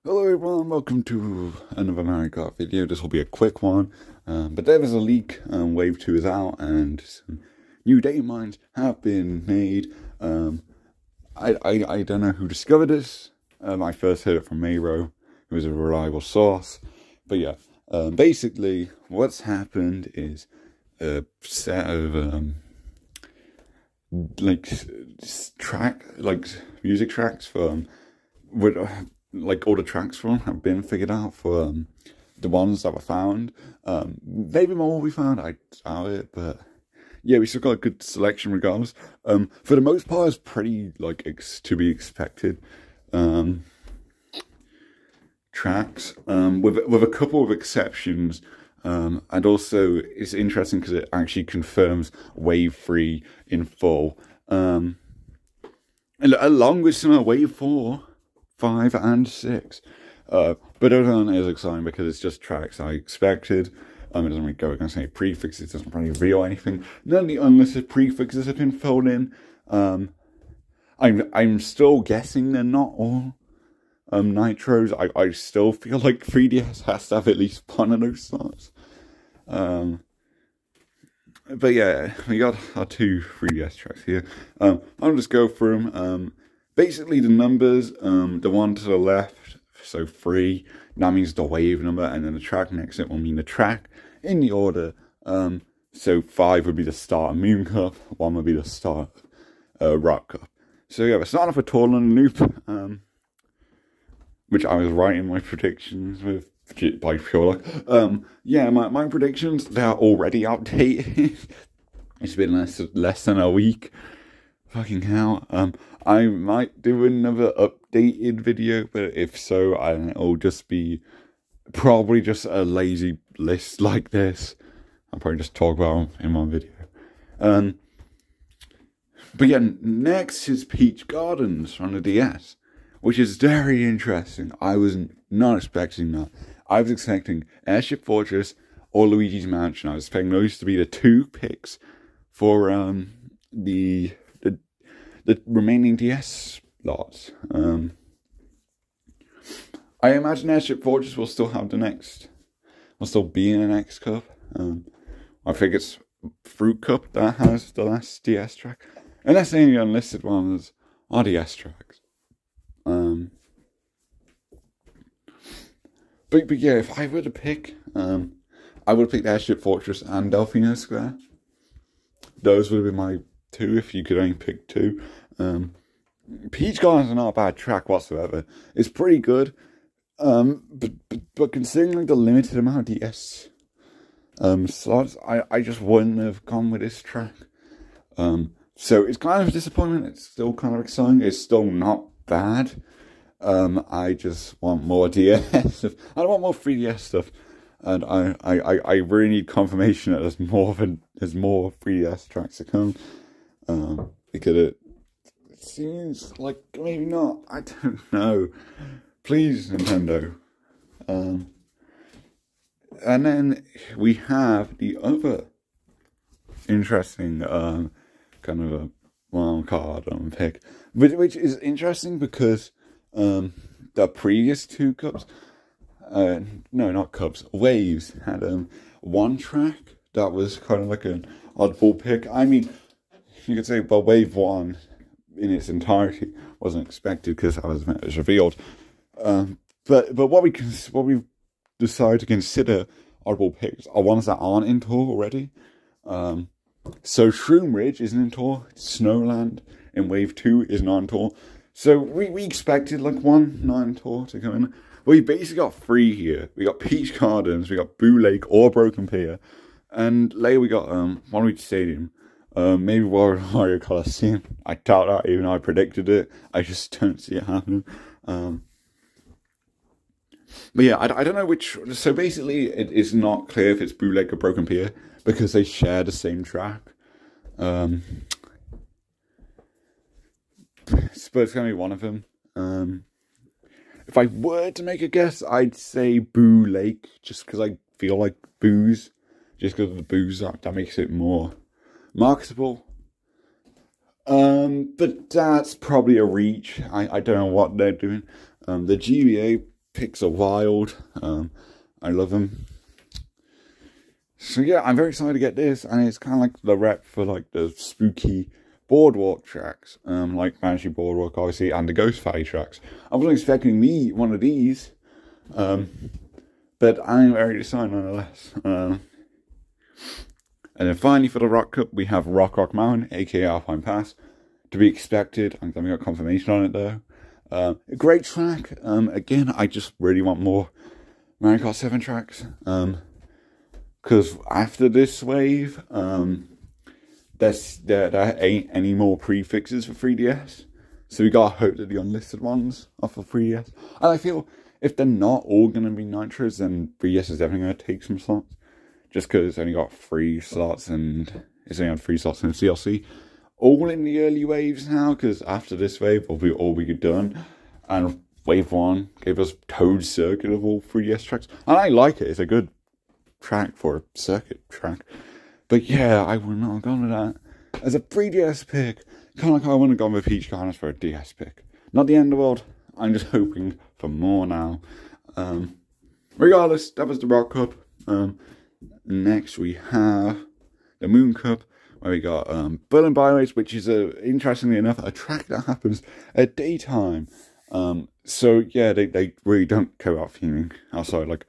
Hello everyone, welcome to another Mario Kart video. This will be a quick one, but there was a leak. Wave 2 is out and some new data mines have been made. I don't know who discovered this. I first heard it from Mayro, who is a reliable source. But yeah, basically what's happened is a set of music tracks from all the tracks from have been figured out for the ones that were found. Maybe more will be found, I doubt it, but yeah, we still got a good selection regardless. For the most part, it's pretty to be expected tracks, with a couple of exceptions. And also it's interesting because it actually confirms Wave 3 in full, and along with some of Wave 4, 5 and 6, but it isn't as exciting because it's just tracks I expected. It doesn't really go against any prefixes, it doesn't really reveal anything. None of the unlisted prefixes have been filled in. I'm still guessing they're not all nitros. I still feel like 3DS has to have at least one of those slots. But yeah, we got our two 3DS tracks here. I'll just go through them. Basically, the numbers, the one to the left, so 3, that means the wave number, and then the track next to it will mean the track in the order. So 5 would be the start of Moon Cup, 1 would be the start of Rock Cup. So yeah, we're starting off a Tournament Loop, which I was writing my predictions with by pure luck. Yeah, my predictions, they're already outdated. It's been less than a week. Fucking hell. I might do another updated video, but if so, it'll just be probably just a lazy list like this. I'll probably just talk about them in one video. But yeah, next is Peach Gardens from the DS, which is very interesting. I was not expecting that. I was expecting Airship Fortress or Luigi's Mansion. I was expecting those to be the two picks for the remaining DS lots. I imagine Airship Fortress will still have will still be in the next cup. I think it's Fruit Cup that has the last DS track. Unless any unlisted ones are DS tracks. But yeah, if I were to pick, I would pick Airship Fortress and Delfino Square. Those would have been my two if you could only pick two. Peach Gardens are not a bad track whatsoever. It's pretty good, but considering the limited amount of DS slots, I just wouldn't have gone with this track. So it's kind of a disappointment. It's still kind of exciting. It's still not bad. I just want more DS stuff. I want more 3DS stuff, and I really need confirmation that there's more 3DS tracks to come. Because it seems like maybe not. I don't know. Please, Nintendo. And then we have the other interesting kind of a wild card pick, which is interesting because the previous two cups, no, not cups, waves had one track that was kind of like an oddball pick. I mean, you could say, well, Wave 1 in its entirety wasn't expected because that was revealed. But what we decide to consider oddball picks are ones that aren't in tour already. So Shroom Ridge isn't in tour. Snowland in Wave 2 is not in tour. So we expected like one not in tour to come in. Well, we basically got 3 here. We got Peach Gardens, we got Boo Lake or Broken Pier, and later we got Waluigi Stadium. Maybe Wario Coliseum. I doubt that, even though I predicted it. I just don't see it happening. But yeah, I don't know which. So basically, it is not clear if it's Boo Lake or Broken Pier because they share the same track. But it's gonna be one of them. If I were to make a guess, I'd say Boo Lake, just because I feel like booze, just because of the booze that makes it more marketable. But that's probably a reach. I don't know what they're doing. The GBA picks are wild. I love them. So yeah, I'm very excited to get this, and it's kind of like the rep for like the spooky boardwalk tracks, like Banshee Boardwalk, obviously, and the Ghost Valley tracks. I wasn't expecting one of these, but I'm very excited nonetheless. And then finally for the Rock Cup, we have Rock Mountain, aka Alpine Pass, to be expected. I'm glad we got confirmation on it though. A great track. Again, I just really want more Mario Kart 7 tracks. Because after this wave, there ain't any more prefixes for 3DS. So we gotta hope that the unlisted ones are for 3DS. And I feel if they're not all gonna be Nitros, then 3DS is definitely gonna take some slots. Just because it's only got 3 slots, and it's only had 3 slots in the CLC. All in the early waves now, because after this wave, will all be done. And wave 1 gave us Toad Circuit of all 3DS tracks. And I like it, it's a good track for a circuit track. But yeah, I would not have gone with that as a 3DS pick. Kind of like I wouldn't have gone with Peach Gardens for a DS pick. Not the end of the world. I'm just hoping for more now. Regardless, that was the Rock Cup. Next we have the Moon Cup, where we got Berlin Byways, which is interestingly enough a track that happens at daytime. So yeah, they really don't care about theming outside like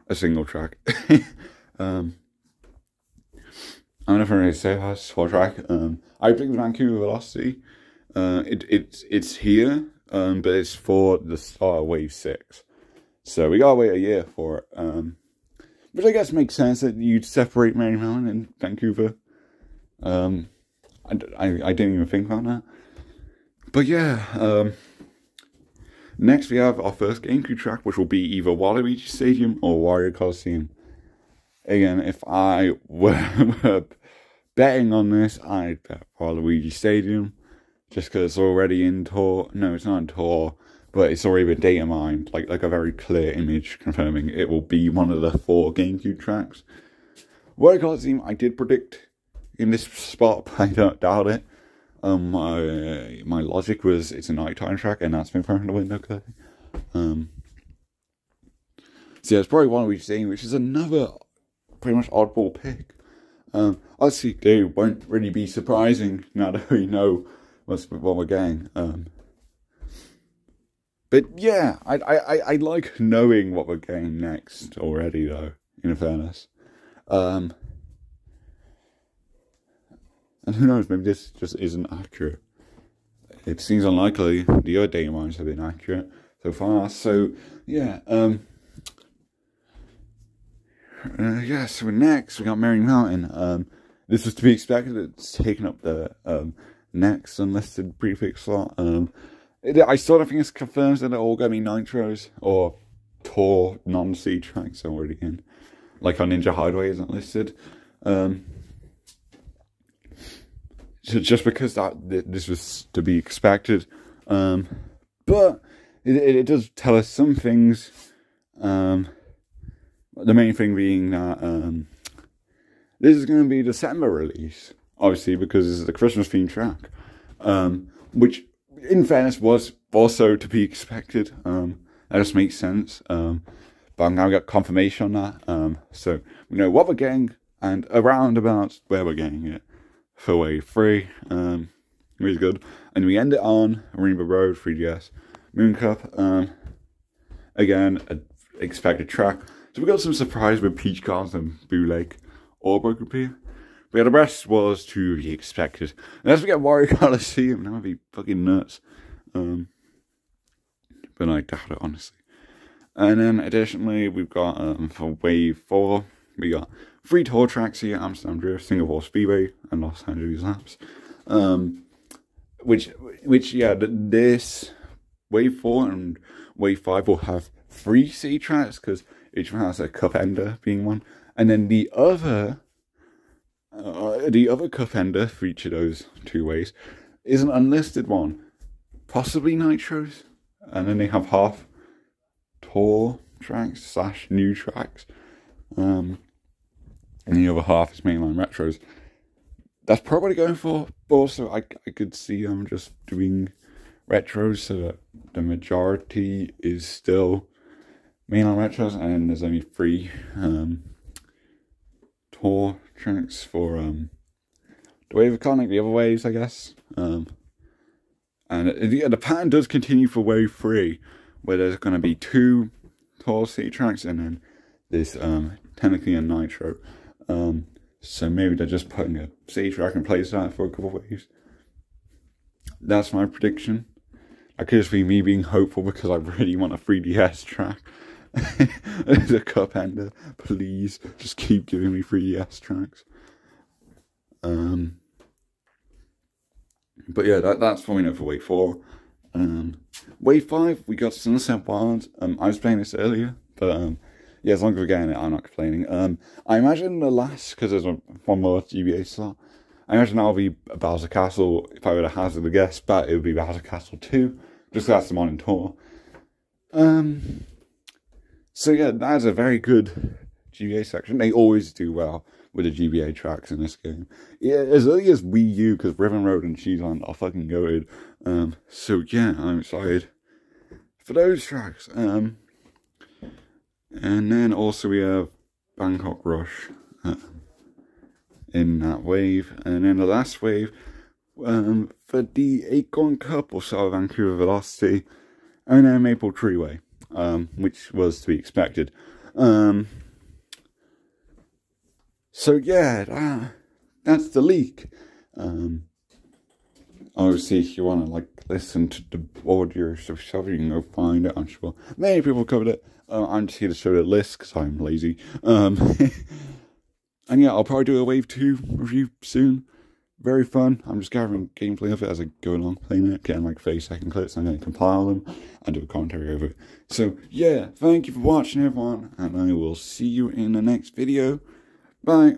a single track. I'm not going to say that's for track. I picked Vancouver Velocity. It's here, but it's for the start of Wave 6. So we gotta wait a year for it. Which I guess makes sense that you'd separate Mary Mountain and Vancouver. I didn't even think about that. But yeah, next we have our first GameCube track, which will be either Waluigi Stadium or Wario Coliseum. Again, if I were betting on this, I'd bet Waluigi Stadium. Just because it's already in tour. No, it's not in tour, but it's already been data mined. Like a very clear image confirming it will be one of the 4 GameCube tracks. Wario Coliseum, I did predict in this spot, but I don't doubt it. My logic was it's a nighttime track, and that's been thrown in the window clearly. So yeah, it's probably Waluigi Stadium, which is another pretty much oddball pick. Obviously, they won't really be surprising now that we know what we're getting. But yeah, I like knowing what we're getting next already, though, in fairness. And who knows, maybe this just isn't accurate. It seems unlikely. The other data mines have been accurate so far. So yeah, yeah, so next we got Merry Mountain. This was to be expected. It's taken up the next unlisted prefix slot. I sort of think it's confirmed that they're all going to be Nitros or Tour non-C tracks already in. Like our Ninja Hideaway isn't listed. Just because this was to be expected. But it does tell us some things. The main thing being that this is going to be a December release, obviously, because this is a Christmas themed track, which, in fairness, was also to be expected. That just makes sense. But I'm going to get confirmation on that. So we know what we're getting and around about where we're getting it for Wave 3. Really good. And we end it on Rainbow Road 3DS Moon Cup. Again, an expected track. So we got some surprise with Peach Gardens and Boo Lake or Broken Pier. But yeah, the rest was to be expected. Unless we get Wario Coliseum, that would be fucking nuts. But I doubt it, honestly. And then additionally, we've got for Wave 4, we got 3 tour tracks here: Amsterdam Drift, Singapore Speedway, and Los Angeles Laps. Which yeah, this Wave 4 and Wave 5 will have 3 C tracks, because each one has a cup ender being one. And then the other cup ender for each of those 2 ways is an unlisted one, possibly Nitros. And then they have half tour tracks / new tracks, and the other half is mainline retros. That's probably going for, but also I could see them just doing retros so that the majority is still mainline retros, and there's only 3 tour tracks for the wave iconic, the other waves, I guess. And the pattern does continue for wave 3, where there's going to be 2 tour city tracks and then this technically a nitro. So maybe they're just putting a city track in place of that for a couple of waves. That's my prediction. I could just be me being hopeful because I really want a 3DS track. As a cup ender, please just keep giving me 3DS tracks. But yeah, that's what we know for wave 4. Wave 5, we got Sunset Wild. I was playing this earlier, but yeah, as long as we're getting it, I'm not complaining. I imagine the last, because there's one more GBA slot, I imagine that'll be Bowser Castle. If I were to hazard a guess, but it would be Bowser Castle 2, just because that's the modern tour. So yeah, that's a very good GBA section. They always do well with the GBA tracks in this game. Yeah, as early as Wii U, because Ribbon Road and Cheese Land are fucking goated. So yeah, I'm excited for those tracks. And then also we have Bangkok Rush in that wave. And then the last wave for the Acorn Cup or South Vancouver Velocity. And then Maple Treeway, which was to be expected. So yeah, that's the leak. Obviously, if you want to like listen to the audio stuff, you can go find it. I'm sure many people covered it. I'm just here to show the list because I'm lazy. And yeah, I'll probably do a Wave 2 review soon. Very fun. I'm just gathering gameplay of it as I go along playing it, getting like 30-second clips. I'm going to compile them and do a commentary over it. So yeah, thank you for watching, everyone, and I will see you in the next video. Bye.